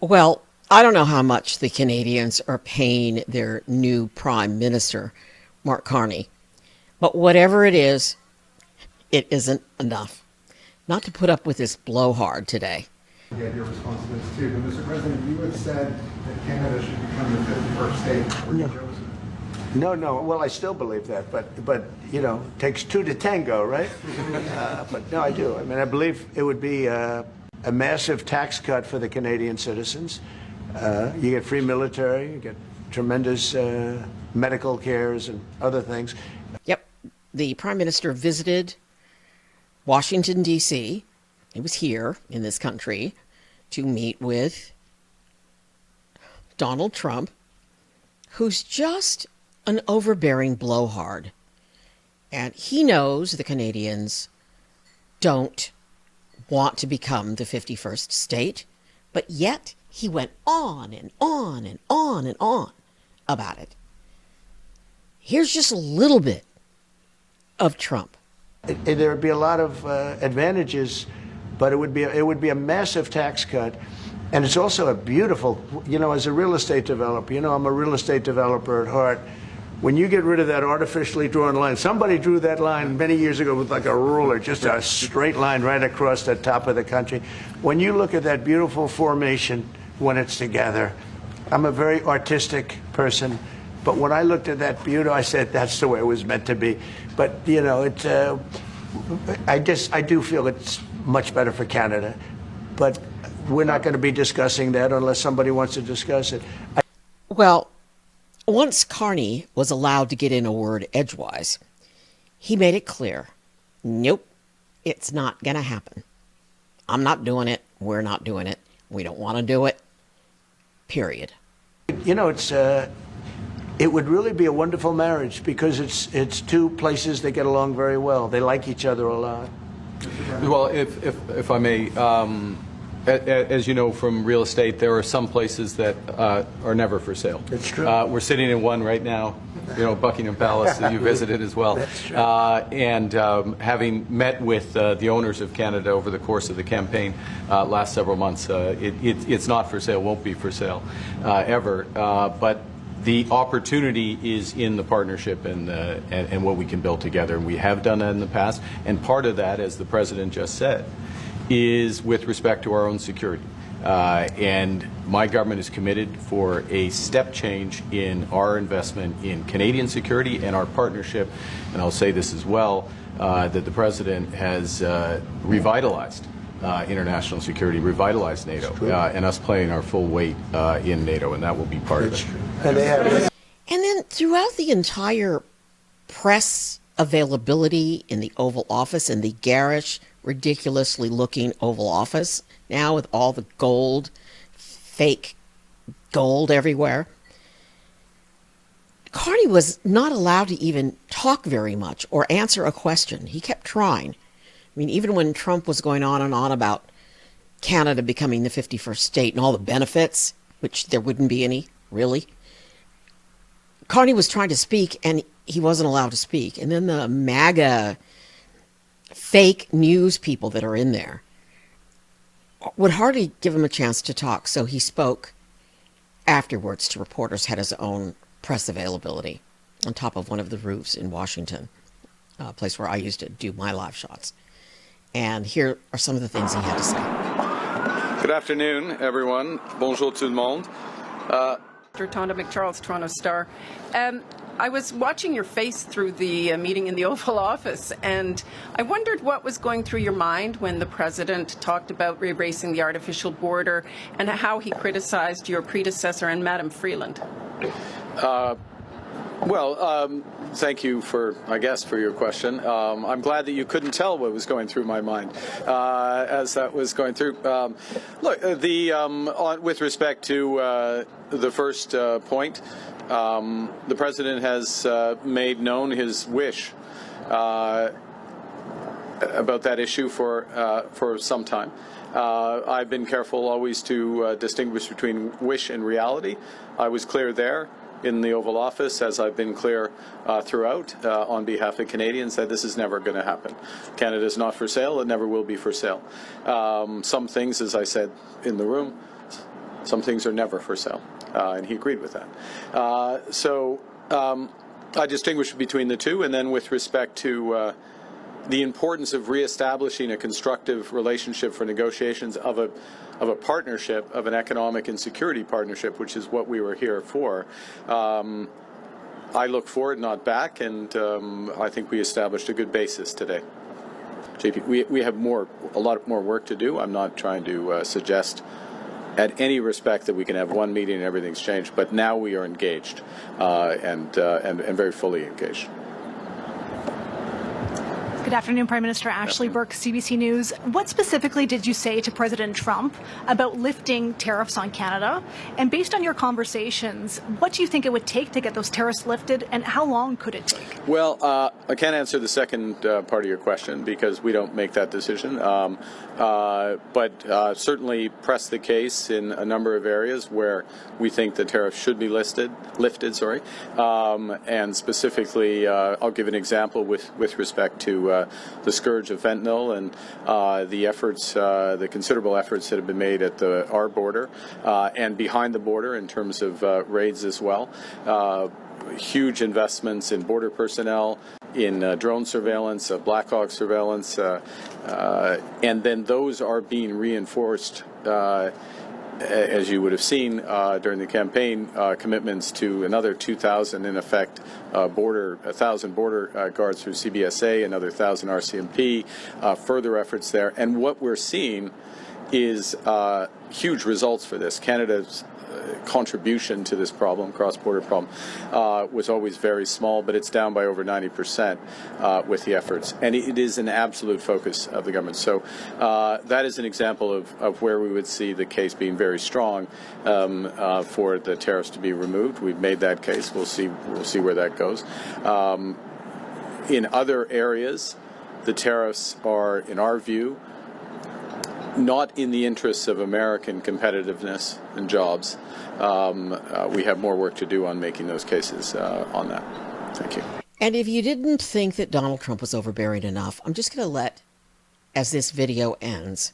Well, I don't know how much the Canadians are paying their new Prime Minister, Mark Carney, but whatever it isn't enough. Not to put up with this blowhard today. Get your response to this too. But Mr. President, you had said that Canada should become the 51st state. Were you chosen? No, no. Well, I still believe that, but you know, it takes two to tango, right? But no, I do. I mean, I believe it would be a massive tax cut for the Canadian citizens. You get free military, you get tremendous medical cares and other things. Yep, the Prime Minister visited Washington, D.C. He was here in this country to meet with Donald Trump, who's just an overbearing blowhard. And he knows the Canadians don't want to become the 51st state, but yet he went on and on and on and on about it. Here's just a little bit of Trump. There would be a lot of advantages, but it would be a massive tax cut. And it's also a beautiful, you know, as a real estate developer, you know, I'm a real estate developer at heart. When you get rid of that artificially drawn line, somebody drew that line many years ago with like a ruler, just a straight line right across the top of the country. When you look at that beautiful formation when it's together, I'm a very artistic person, but when I looked at that beauty, I said, that's the way it was meant to be. But, you know, I do feel it's much better for Canada, but we're not going to be discussing that unless somebody wants to discuss it. Well, once Carney was allowed to get in a word edgewise, he made it clear, nope, it's not going to happen. I'm not doing it. We're not doing it. We don't want to do it. Period. You know, it would really be a wonderful marriage because it's two places that get along very well. They like each other a lot. Well, if I may, as you know from real estate, there are some places that are never for sale. That's true. We're sitting in one right now, you know, Buckingham Palace that you visited as well. That's true. And having met with the owners of Canada over the course of the campaign last several months, it's not for sale, won't be for sale ever. But the opportunity is in the partnership and what we can build together. And we have done that in the past. And part of that, as the President just said, is with respect to our own security. And my government is committed for a step change in our investment in Canadian security and our partnership. And I'll say this as well, that the President has revitalized international security, revitalized NATO, and us playing our full weight in NATO, and that will be part of it. And they have. And then throughout the entire press availability in the Oval Office, and the garish, ridiculously looking Oval Office now with all the gold, fake gold everywhere, Carney was not allowed to even talk very much or answer a question. He kept trying. I mean, even when Trump was going on and on about Canada becoming the 51st state and all the benefits, which there wouldn't be any, really, Carney was trying to speak and he wasn't allowed to speak. And then the MAGA fake news people that are in there would hardly give him a chance to talk. So he spoke afterwards to reporters, had his own press availability on top of one of the roofs in Washington, a place where I used to do my live shots. And here are some of the things he had to say. Good afternoon, everyone. Bonjour tout le monde. Tonda McCharles, Toronto Star. I was watching your face through the meeting in the Oval Office, and I wondered what was going through your mind when the President talked about erasing the artificial border and how he criticized your predecessor and Madam Freeland. Thank you for your question. I'm glad that you couldn't tell what was going through my mind as that was going through. With respect to the first point, the President has made known his wish about that issue for some time. I've been careful always to distinguish between wish and reality. I was clear there in the Oval Office, as I've been clear throughout on behalf of Canadians, that this is never going to happen. Canada is not for sale. It never will be for sale. Some things, as I said in the room, Some things are never for sale, and he agreed with that. I distinguish between the two, and then with respect to the importance of reestablishing a constructive relationship for negotiations of a partnership, of an economic and security partnership, which is what we were here for. I look forward, not back, and I think we established a good basis today. JP, we have a lot more work to do. I'm not trying to suggest at any respect that we can have one meeting and everything's changed, but now we are engaged and very fully engaged. Good afternoon, Prime Minister. Ashley Burke, CBC News. What specifically did you say to President Trump about lifting tariffs on Canada? And based on your conversations, what do you think it would take to get those tariffs lifted, and how long could it take? Well, I can't answer the second part of your question because we don't make that decision. But certainly press the case in a number of areas where we think the tariffs should be lifted. And specifically, I'll give an example with respect to the scourge of fentanyl and the considerable efforts that have been made at our border and behind the border in terms of raids as well. Huge investments in border personnel, in drone surveillance, Black Hawk surveillance, and then those are being reinforced, as you would have seen during the campaign, commitments to another 2,000, in effect, 1,000 border guards through CBSA, another 1,000 RCMP, further efforts there. And what we're seeing is huge results for this. Canada's contribution to this problem, cross-border problem, was always very small, but it's down by over 90% with the efforts. And it is an absolute focus of the government. So that is an example of where we would see the case being very strong for the tariffs to be removed. We've made that case. We'll see where that goes. In other areas, the tariffs are, in our view, not in the interests of American competitiveness and jobs. We have more work to do on making those cases on that. Thank you. And if you didn't think that Donald Trump was overbearing enough, I'm just going to let, as this video ends,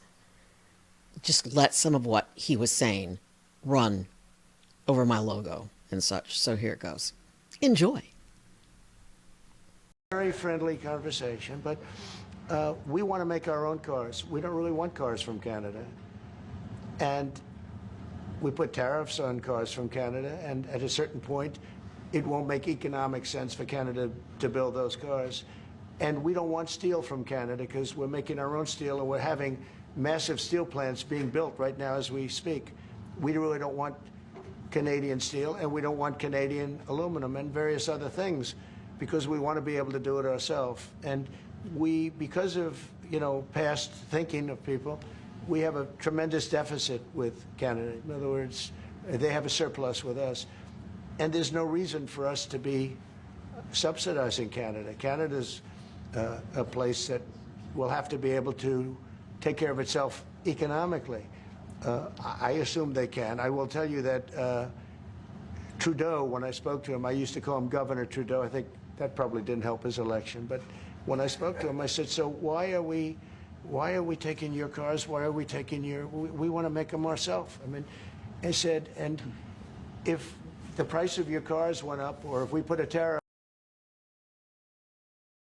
just let some of what he was saying run over my logo and such. So here it goes. Enjoy. Very friendly conversation, but we want to make our own cars. We don't really want cars from Canada. And we put tariffs on cars from Canada, and at a certain point, it won't make economic sense for Canada to build those cars. And we don't want steel from Canada because we're making our own steel, and we're having massive steel plants being built right now as we speak. We really don't want Canadian steel, and we don't want Canadian aluminum and various other things because we want to be able to do it ourselves. And we, because of, past thinking of people, we have a tremendous deficit with Canada. In other words, they have a surplus with us. And there's no reason for us to be subsidizing Canada. Canada's a place that will have to be able to take care of itself economically. I assume they can. I will tell you that Trudeau, when I spoke to him, I used to call him Governor Trudeau. I think that probably didn't help his election. But when I spoke to him, I said, so why are we taking your cars? Why are we taking we want to make them ourselves. I mean, I said, and if the price of your cars went up, or if we put a tariff